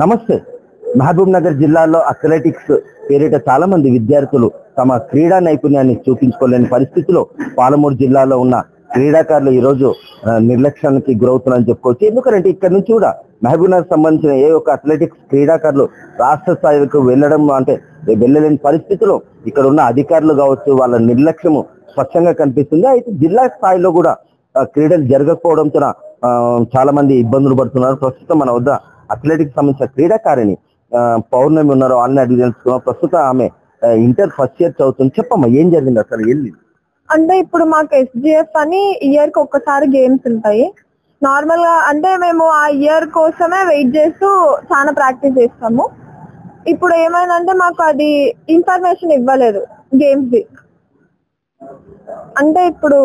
నమస్తే. మహబూబ్ నగర్ జిల్లాలో అథ్లెటిక్స్ పేరిట చాలా మంది విద్యార్థులు తమ క్రీడా నైపుణ్యాన్ని చూపించుకోలేని పరిస్థితిలో పాలమూరు జిల్లాలో ఉన్న క్రీడాకారులు ఈ రోజు నిర్లక్ష్యానికి గురవుతున్నారని చెప్పుకోవచ్చు. ఎందుకంటే ఇక్కడ నుంచి కూడా మహబూబ్ నగర్ సంబంధించిన ఏ ఒక్క అథ్లెటిక్స్ క్రీడాకారులు రాష్ట్ర స్థాయిలకు వెళ్ళడం అంటే వెళ్ళలేని పరిస్థితిలో ఇక్కడ ఉన్న అధికారులు కావచ్చు, వాళ్ళ నిర్లక్ష్యము స్పష్టంగా కనిపిస్తుంది. అయితే జిల్లా స్థాయిలో కూడా క్రీడలు జరగకపోవడంతో చాలా మంది ఇబ్బందులు పడుతున్నారు. ప్రస్తుతం మన వద్ద అథ్లెటిక్స్ సంబంధించిన క్రీడాకారిణి పౌర్ణమి ఉన్నారు. వాళ్ళని అడిగి తెలుసుకున్నాం. ప్రస్తుతం ఆమె ఇంటర్ ఫస్ట్ ఇయర్ చదువుతుంది. చెప్పమ్మా, ఏం జరిగింది అసలు? వెళ్ళి అంటే ఇప్పుడు మాకు SGF అని ఇయర్ కి ఒక్కసారి గేమ్స్ ఉంటాయి. నార్మల్ గా అంటే మేము ఆ ఇయర్ కోసమే వెయిట్ చేస్తూ చాలా ప్రాక్టీస్ చేస్తాము. ఇప్పుడు ఏమైందంటే మాకు అది ఇన్ఫర్మేషన్ ఇవ్వలేదు గేమ్స్ ది. అంటే ఇప్పుడు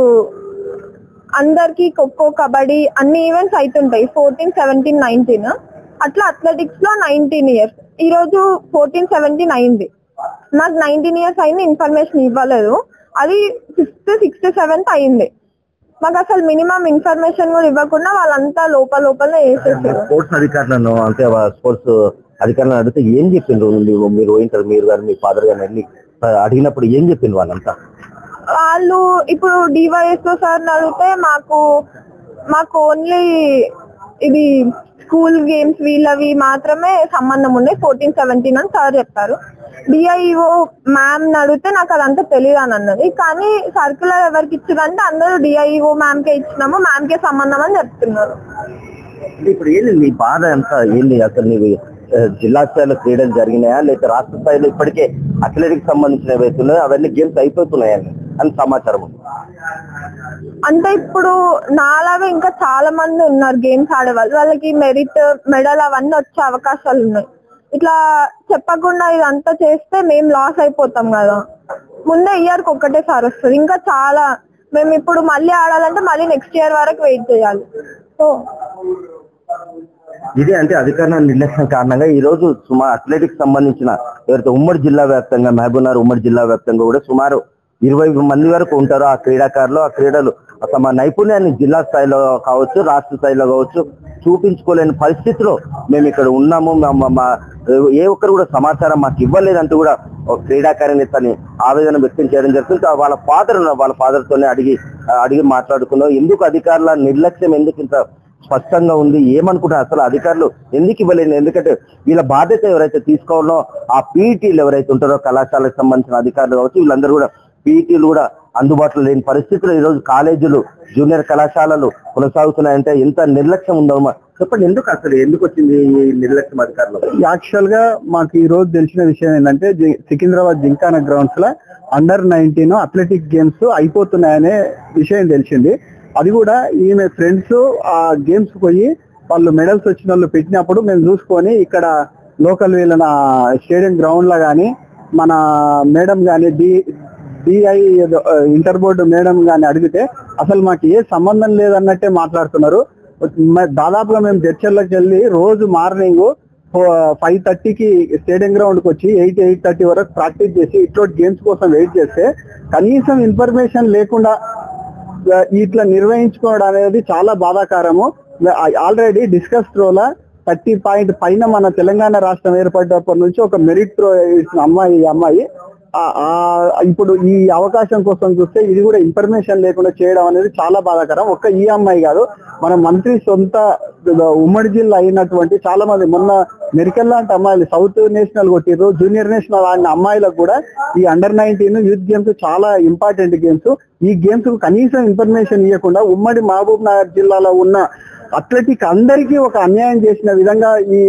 అందరికి ఖోఖో, కబడ్డీ అన్ని ఈవెంట్స్ అవుతుంటాయి 14, 17, 19. అట్లా అథ్లెటిక్స్ లో 19 ఇయర్స్. ఈ రోజు 14, 17 అయింది. నాకు 19 ఇయర్స్ అయింది, ఇన్ఫర్మేషన్ ఇవ్వలేదు. అది 5th, 6th, 7th అయింది. మాకు అసలు మినిమం ఇన్ఫర్మేషన్ కూడా ఇవ్వకుండా వాళ్ళంతా లోపల వేసేసారు. స్పోర్ట్స్ అధికారులను అంటే స్పోర్ట్స్ అధికారులను అడిగితే ఏం చెప్పిండ్రు? మీరు ఇంటర్ మీరు గారు మీ ఫాదర్ గారిని వెళ్ళి అడిగినప్పుడు ఏం చెప్పిండ్రు వాళ్ళంతా? వాళ్ళు ఇప్పుడు DYSO సార్ అడిగితే మాకు ఓన్లీ ఇది స్కూల్ గేమ్స్ వీళ్ళవి మాత్రమే సంబంధం ఉన్నాయి 14, 17 అని సార్ చెప్పారు. DIO మ్యామ్ అడిగితే నాకు అదంతా తెలియదు అని అన్నది. కానీ సర్కులర్ ఎవరికి ఇచ్చారంటే అందరూ DIO మ్యామ్ కే ఇచ్చినాము, మ్యామ్ కే సంబంధం అని చెప్తున్నారు. ఇప్పుడు ఏంటి నీ బాధ ఎంత? ఏంటి అసలు నీకు జిల్లా స్థాయిలో క్రీడలు జరిగినాయా లేక రాష్ట్ర స్థాయిలో ఇప్పటికే అథ్లెటిక్స్ సంబంధించిన వేస్తున్నాయో అవన్నీ గేమ్స్ అయిపోతున్నాయని అని సమాచారం ఉంది? అంటే ఇప్పుడు నాలాగా ఇంకా చాలా మంది ఉన్నారు గేమ్స్ ఆడేవాళ్ళు. వాళ్ళకి మెడల్ అవన్నీ వచ్చే అవకాశాలు ఉన్నాయి. ఇట్లా చెప్పకుండా ఇదంతా చేస్తే మేము లాస్ అయిపోతాం కదా. ముందే ఇయర్ కి ఒక్కటేసారి వస్తుంది. ఇంకా చాలా మేము ఇప్పుడు మళ్ళీ ఆడాలంటే మళ్ళీ నెక్స్ట్ ఇయర్ వరకు వెయిట్ చేయాలి. సో ఇదే అంటే అధికారుల నిర్లక్ష్యం కారణంగా ఈ రోజు సుమారు అథ్లెటిక్స్ సంబంధించిన ఎవరైతే ఉమ్మడి జిల్లా వ్యాప్తంగా మహబూబ్ నగర్ ఉమ్మడి జిల్లా వ్యాప్తంగా కూడా సుమారు 20 మంది వరకు ఉంటారు ఆ క్రీడాకారులు. ఆ క్రీడలు తమ నైపుణ్యాన్ని జిల్లా స్థాయిలో కావచ్చు, రాష్ట్ర స్థాయిలో కావచ్చు చూపించుకోలేని పరిస్థితిలో మేము ఇక్కడ ఉన్నాము. ఏ ఒక్కరు కూడా సమాచారం మాకు ఇవ్వలేదంటూ కూడా క్రీడాకారిణి తని ఆవేదన వ్యక్తం చేయడం జరుగుతుంది. వాళ్ళ ఫాదర్ తోనే అడిగి మాట్లాడుకున్నాం. ఎందుకు అధికారుల నిర్లక్ష్యం ఎందుకు ఇంత స్పష్టంగా ఉంది, ఏమనుకుంటారు అసలు అధికారులు ఎందుకు ఇవ్వలేదు? ఎందుకంటే వీళ్ళ బాధ్యత ఎవరైతే తీసుకోవాలో ఆ పీఈటీలు ఎవరైతే ఉంటారో కళాశాలకు సంబంధించిన అధికారులు కావచ్చు, వీళ్ళందరూ కూడా పీఈటీలు కూడా అందుబాటులో లేని పరిస్థితుల్లో ఈరోజు కాలేజీలు, జూనియర్ కళాశాలలు కొనసాగుతున్నాయంటే ఎంత నిర్లక్ష్యం ఉందో చెప్పండి. ఎందుకు వచ్చింది ఈ నిర్లక్ష్యం అధికారులు? యాక్చువల్ గా మాకు ఈ రోజు తెలిసిన విషయం ఏంటంటే సికింద్రాబాద్ జింకానా గ్రౌండ్స్ లో Under-19 అథ్లెటిక్ గేమ్స్ అయిపోతున్నాయనే విషయం తెలిసింది. అది కూడా ఈమె ఫ్రెండ్స్ ఆ గేమ్స్ పోయి వాళ్ళు మెడల్స్ వచ్చిన వాళ్ళు పెట్టినప్పుడు మేము చూసుకొని ఇక్కడ లోకల్ వీళ్ళ స్టేడియం గ్రౌండ్ లో గానీ మన మేడం గానీ DI ఇంటర్ బోర్డు మేడం గానీ అడిగితే అసలు మాకు ఏ సంబంధం లేదన్నట్టే మాట్లాడుతున్నారు. దాదాపుగా మేము చర్చల్లోకి వెళ్ళి రోజు మార్నింగ్ 5:30కి స్టేడియం గ్రౌండ్కి వచ్చి 8:30 వరకు ప్రాక్టీస్ చేసి ఇటువంటి గేమ్స్ కోసం వెయిట్ చేస్తే కనీసం ఇన్ఫర్మేషన్ లేకుండా ఇట్లా నిర్వహించుకోవడం అనేది చాలా బాధాకరము. ఆల్రెడీ డిస్కస్ త్రోలా 30 పాయింట్ పైన మన తెలంగాణ రాష్ట్రం ఏర్పడినప్పటి నుంచి ఒక మెరిట్ త్రో ఇచ్చిన అమ్మాయి ఇప్పుడు ఈ అవకాశం కోసం చూస్తే ఇది కూడా ఇన్ఫర్మేషన్ లేకుండా చేయడం అనేది చాలా బాధాకరం. ఒక్క ఈ అమ్మాయి కాదు, మన మంత్రి సొంత ఉమ్మడి జిల్లా అయినటువంటి చాలా మంది మొన్న మెరికల్ లాంటి అమ్మాయిలు సౌత్ నేషనల్ కొట్టిర్రు, జూనియర్ నేషనల్ ఆడిన అమ్మాయిలకు కూడా ఈ Under-19 యూత్ గేమ్స్ చాలా ఇంపార్టెంట్ గేమ్స్. ఈ గేమ్స్ కు కనీసం ఇన్ఫర్మేషన్ ఇవ్వకుండా ఉమ్మడి మహబూబ్ నగర్ జిల్లాలో ఉన్న అథ్లెటిక్ అందరికీ ఒక అన్యాయం చేసిన విధంగా ఈ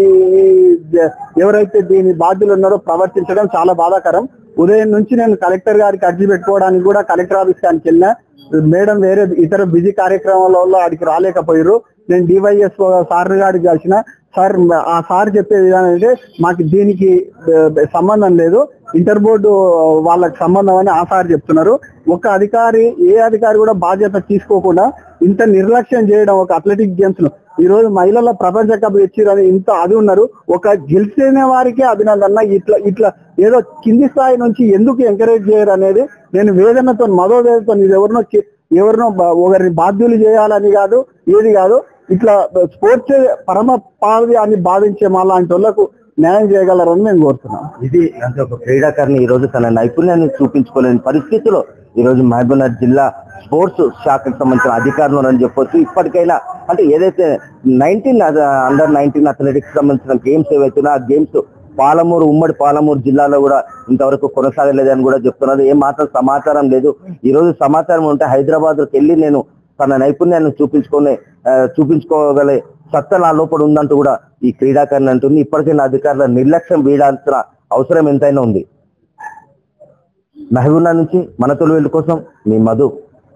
ఎవరైతే దీని బాధ్యులు ఉన్నారో ప్రవర్తించడం చాలా బాధాకరం. ఉదయం నుంచి నేను కలెక్టర్ గారికి అర్జీ పెట్టుకోవడానికి కూడా కలెక్టర్ ఆఫీస్ కానికి వెళ్ళినా మేడం వేరే ఇతర బిజీ కార్యక్రమాలలో ఆడికి రాలేకపోయారు. నేను DYSO సార్ గారికి కలిసిన సార్ ఆ సార్ చెప్పే విధానం అంటే మాకు దీనికి సంబంధం లేదు, ఇంటర్ బోర్డు వాళ్ళకి సంబంధం అని ఆ సార్ చెప్తున్నారు. ఒక అధికారి ఏ అధికారి కూడా బాధ్యత తీసుకోకుండా ఇంత నిర్లక్ష్యం చేయడం ఒక అథ్లెటిక్ గేమ్స్ ను. ఈ రోజు మహిళల ప్రపంచ కప్ తెచ్చిరని ఇంత అది ఉన్నారు. ఒక గెలిచిన వారికే అభినందన. ఇట్లా ఏదో కింది స్థాయి నుంచి ఎందుకు ఎంకరేజ్ చేయరు అనేది నేను వేదనతో మదోవేదనతో ఇది ఎవరినో ఒకరిని బాధ్యులు చేయాలని కాదు, ఏది కాదు. ఇట్లా స్పోర్ట్స్ పరమ పావి అని భావించే మా లాంటి వాళ్ళకు న్యాయం చేయగలరని నేను కోరుతున్నాను. ఇది అంటే ఒక క్రీడాకారిణి ఈ రోజు తన నైపుణ్యాన్ని చూపించుకోలేని పరిస్థితిలో ఈ రోజు మహబూబ్నగర్ జిల్లా స్పోర్ట్స్ శాఖకు సంబంధించిన అధికారులు అని చెప్పొచ్చు. ఇప్పటికైనా అంటే ఏదైతే అండర్ 19 అథ్లెటిక్స్ సంబంధించిన గేమ్స్ ఏవైతున్నా ఆ గేమ్స్ ఉమ్మడి పాలమూరు జిల్లాలో కూడా ఇంతవరకు కొనసాగలేదని కూడా చెప్తున్నారు. ఏ మాత్రం సమాచారం లేదు. ఈ రోజు సమాచారం ఉంటే హైదరాబాద్కి వెళ్ళి నేను తన నైపుణ్యాన్ని చూపించుకోగలే సత్తా నా లోపల ఉందంటూ కూడా ఈ క్రీడాకారిణి అంటుంది. ఇప్పటికైనా అధికారుల నిర్లక్ష్యం వీడాల్సిన అవసరం ఎంతైనా ఉంది. మహబూబ్నగర్ నుంచి మన తొలి వెలుగు కోసం మీ మధు.